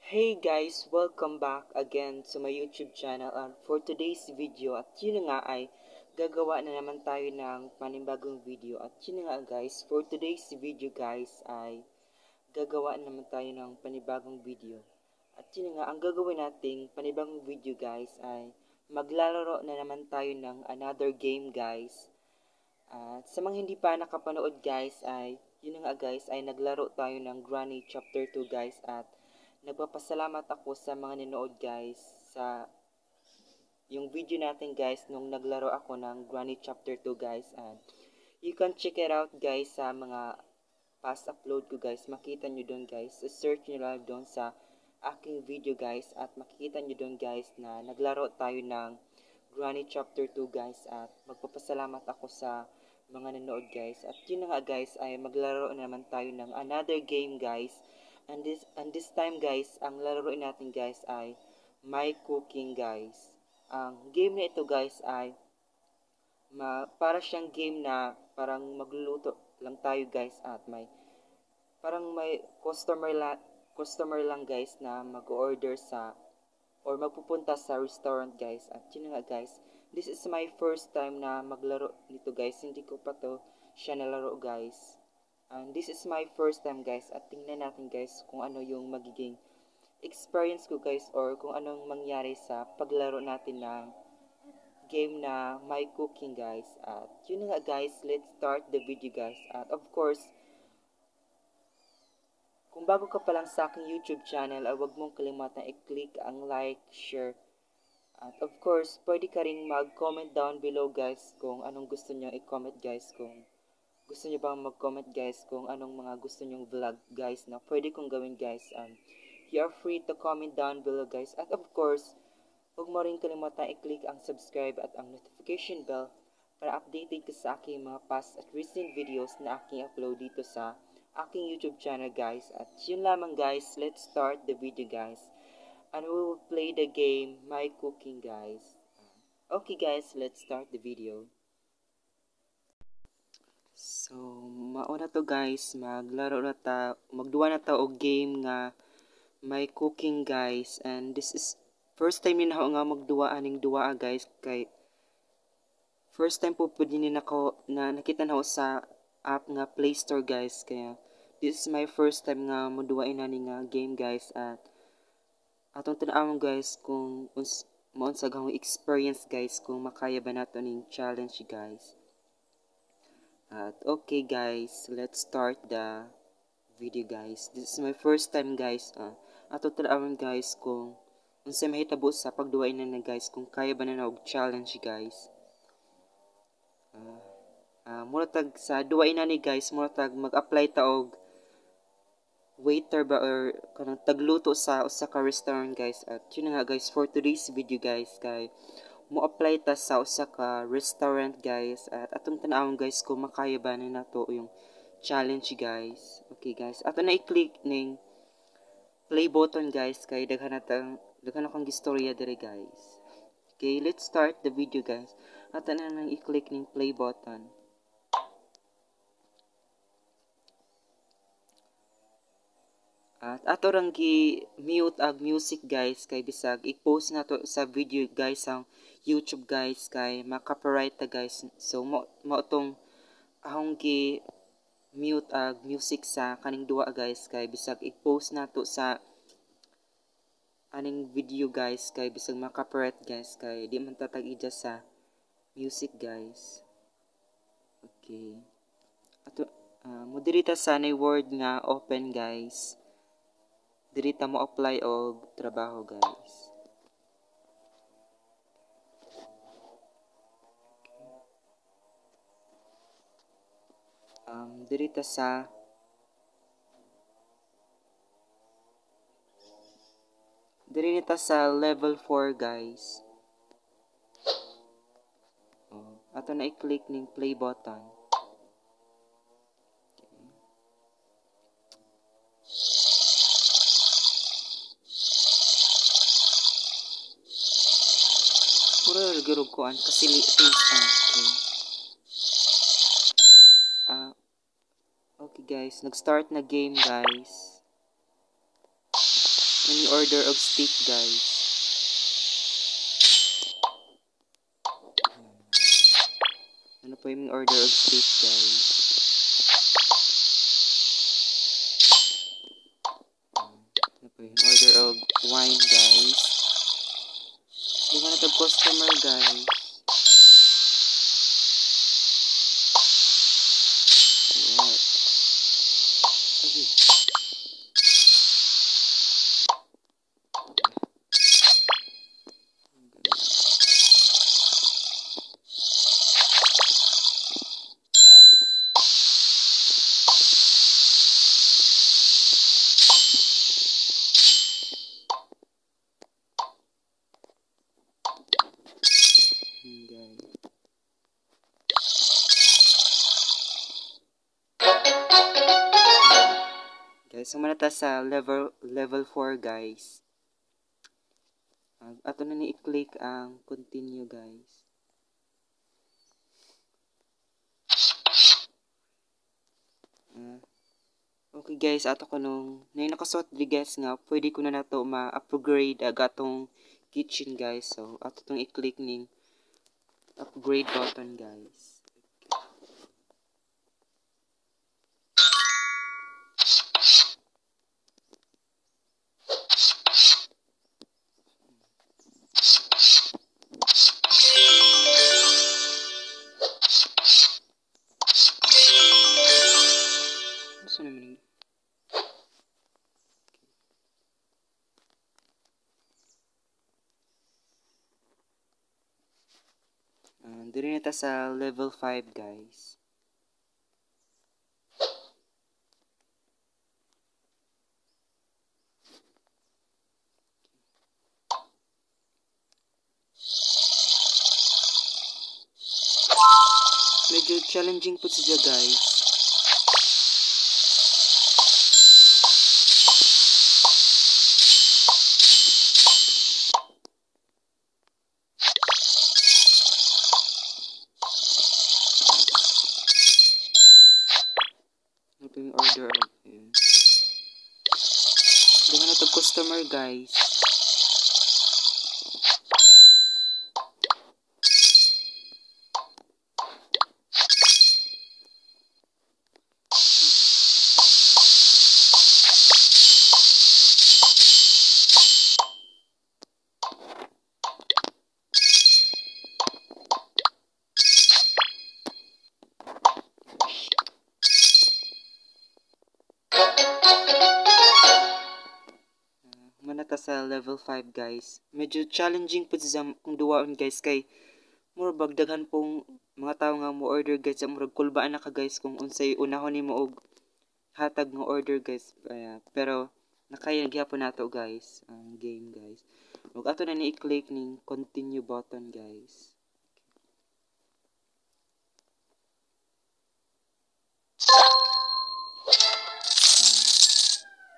Hey guys, welcome back again to my YouTube channel, and for today's video at yun nga ay gagawa na naman tayo ng panibagong video. At yun nga guys, for today's video guys ay gagawa na naman tayo ng panibagong video. At yun nga, ang gagawin nating panibagong video guys ay maglalaro na naman tayo ng another game guys. At sa mga hindi pa nakapanood guys ay yun nga guys ay naglaro tayo ng Granny Chapter 2 guys, at nagpapasalamat ako sa mga nanood guys sa yung video natin guys nung naglaro ako ng Granny Chapter 2 guys, and you can check it out guys sa mga past upload ko guys. Makita nyo doon guys, search nyo lang doon sa aking video guys at makikita nyo doon guys na naglaro tayo ng Granny Chapter 2 guys, at magpapasalamat ako sa mga nanood guys. At yun na nga guys ay maglaro naman tayo ng another game guys. And this time guys, ang laruin natin guys ay My Cooking guys. Ang game na ito guys ay para siyang game na parang magluluto lang tayo guys, at may customer lang guys na mag-order sa or magpupunta sa restaurant guys. At yun nga guys, this is my first time na maglaro nito guys. Hindi ko pa to siya nalaro guys. And this is my first time guys, at tingnan natin guys kung ano yung magiging experience ko guys or kung anong mangyari sa paglaro natin ng game na My Cooking guys. At yun nga guys, let's start the video guys. At of course, kung bago ka pa lang sa aking YouTube channel ay huwag mong kalimutan i-click ang like, share, at of course, pwede ka rin mag-comment down below guys kung anong gusto nyo i-comment guys. Kung gusto nyo bang mag-comment guys kung anong mga gusto nyong vlog guys na pwede kong gawin guys. You are free to comment down below guys. At of course, huwag mo rin kalimutan i-click ang subscribe at ang notification bell para updated ka sa aking mga past at recent videos na aking upload dito sa aking YouTube channel guys. At yun lamang guys, let's start the video guys. And we will play the game My Cooking guys. Okay guys, let's start the video. So, mauna to guys, magduwa na ta og game nga My Cooking guys, and this is first time ni nako nga magduwa aning duwa guys, kay first time po pud ni nako na nakita na sa app nga Play Store guys, kaya this is my first time nga moduwain ani nga game guys. At atong tan-awon guys kung maunsa gang experience guys kung makaya ba nato ning challenge guys. At okay guys, let's start the video guys. This is my first time guys. Ato tanawan guys kung unsay mahitabo sa pagduwain na guys, kung kaya ba na og challenge guys. Mura tag sa duwain na ni guys, mura tag mag-apply ta og waiter ba or kanang tagluto sa usa ka restaurant guys. At yun nga guys, for today's video guys, kay mo apply ta sa usa ka restaurant guys, at atong tan-awon guys kung makaya ba na nato yung challenge guys. Okay guys, ato na i-click ning play button guys kay daghan akong gistorya dire guys. Okay, let's start the video guys. Ato na nang i-click ning play button. At ato rang gi-mute ag music guys kay bisag i-post nato sa video guys ang YouTube guys kay ma-copyright ta guys. So mo tong ahong gi-mute ag music sa kaning duwa guys kay bisag i-post nato sa aning video guys kay bisag ma-copyright guys kay di man tatag ija sa music guys. Okay. Ato mo diri ta sa nay word nga open guys. Diri ta mo apply og trabaho guys. Diri ta sa level 4 guys. Ato na i-click ning play button. Puro lagirog ko an kasi okay guys, nag-start na game guys. Any order of steak, guys. Ano po yung order of steak, guys? Ano po yung order of wine, guys? Di ba natag customer, guys? What? Okay. Guys, sumana ta sa level 4, guys. Ato na ni i-click ang continue, guys. Okay, guys, ato ko nung nakasuot di, guys, nga pwede ko na nato ma-upgrade agatong kitchen, guys. So ato tong i-click ning upgrade button, guys. Gusto naman dito na ta sa level 5, guys. Medyo challenging po siya, guys. Ito yung order of yun. Hindi na ito customer, guys. Manata sa level 5, guys. Medyo challenging po siya kung duwaon, guys, kay mura bagdagan pong mga tao nga mo order, guys. Murag kulbaan na ka, guys, kung unsay unahon nimo og hatag nga order, guys. Pero nakaya gyapon nato, guys, ang game, guys. Ug ato na ni i-click ning continue button, guys.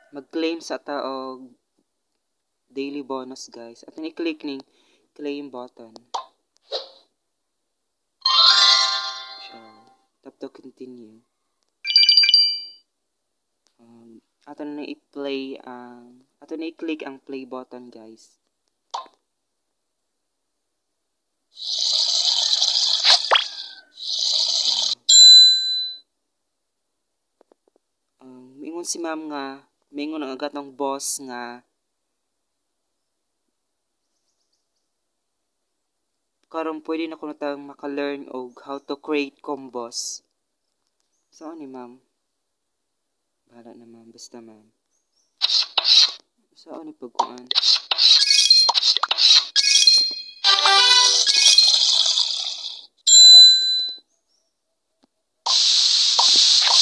Mag-claim sa taog daily bonus, guys. At i-click ning claim button. So, tap to continue. Ato na i-play ato na i-click ang play button, guys. Mingon si ma'am nga mingon ang agat ng boss nga karon pwede na ko natang maka-learn og how to create combos. Saan ni ma'am? Bahala na, ma'am, basta, ma'am. Saan ni pagkuan?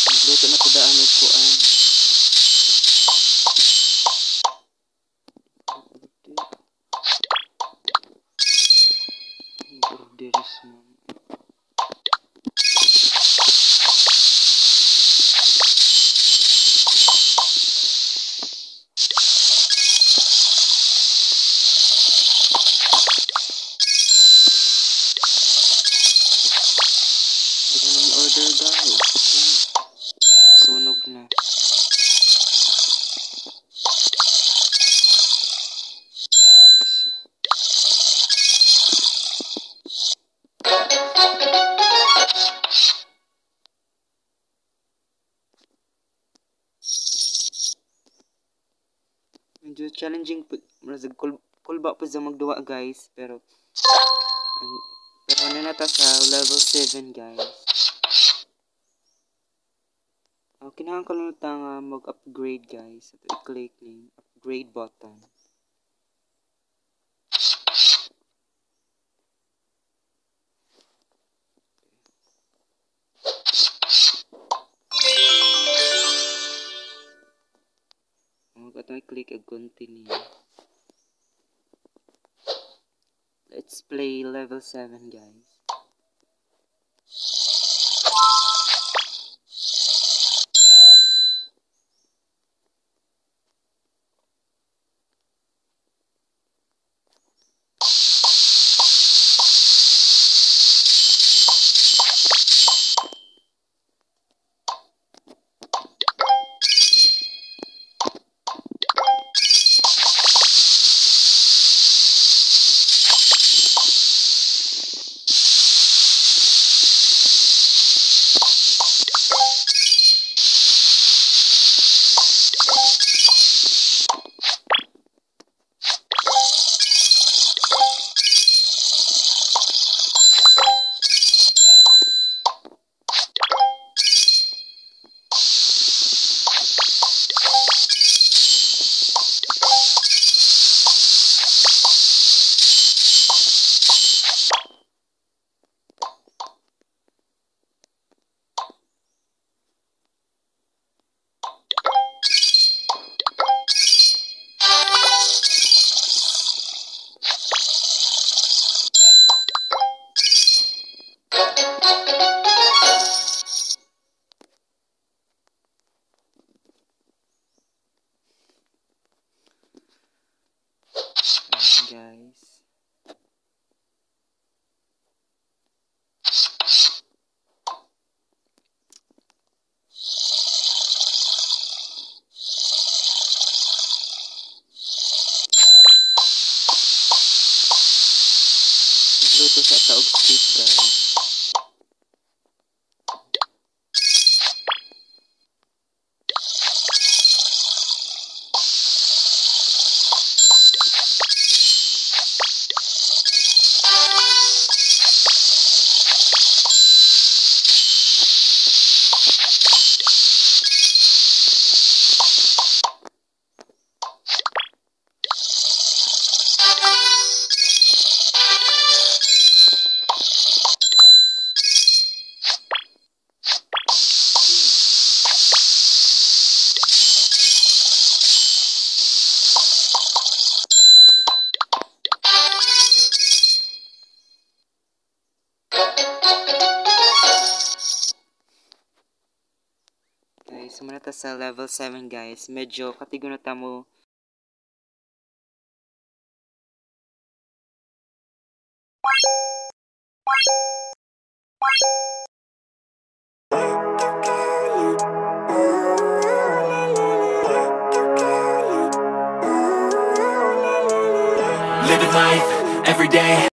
Nagluto na tudaan og kuan. Orders, ma'am. Order, guys. Sunog na. Medyo challenging po, kulba po sa magduwa guys, pero ano na ta sa level 7 guys. Kailangan ko lang nga mag-upgrade guys. Ito i-click yung upgrade button. Ito i-click and continue. Let's play level 7 guys. Guys, nagluto sa taog street guys. Sumuna ta sa level 7 guys. Medyo katigo na tamo. Living life every day.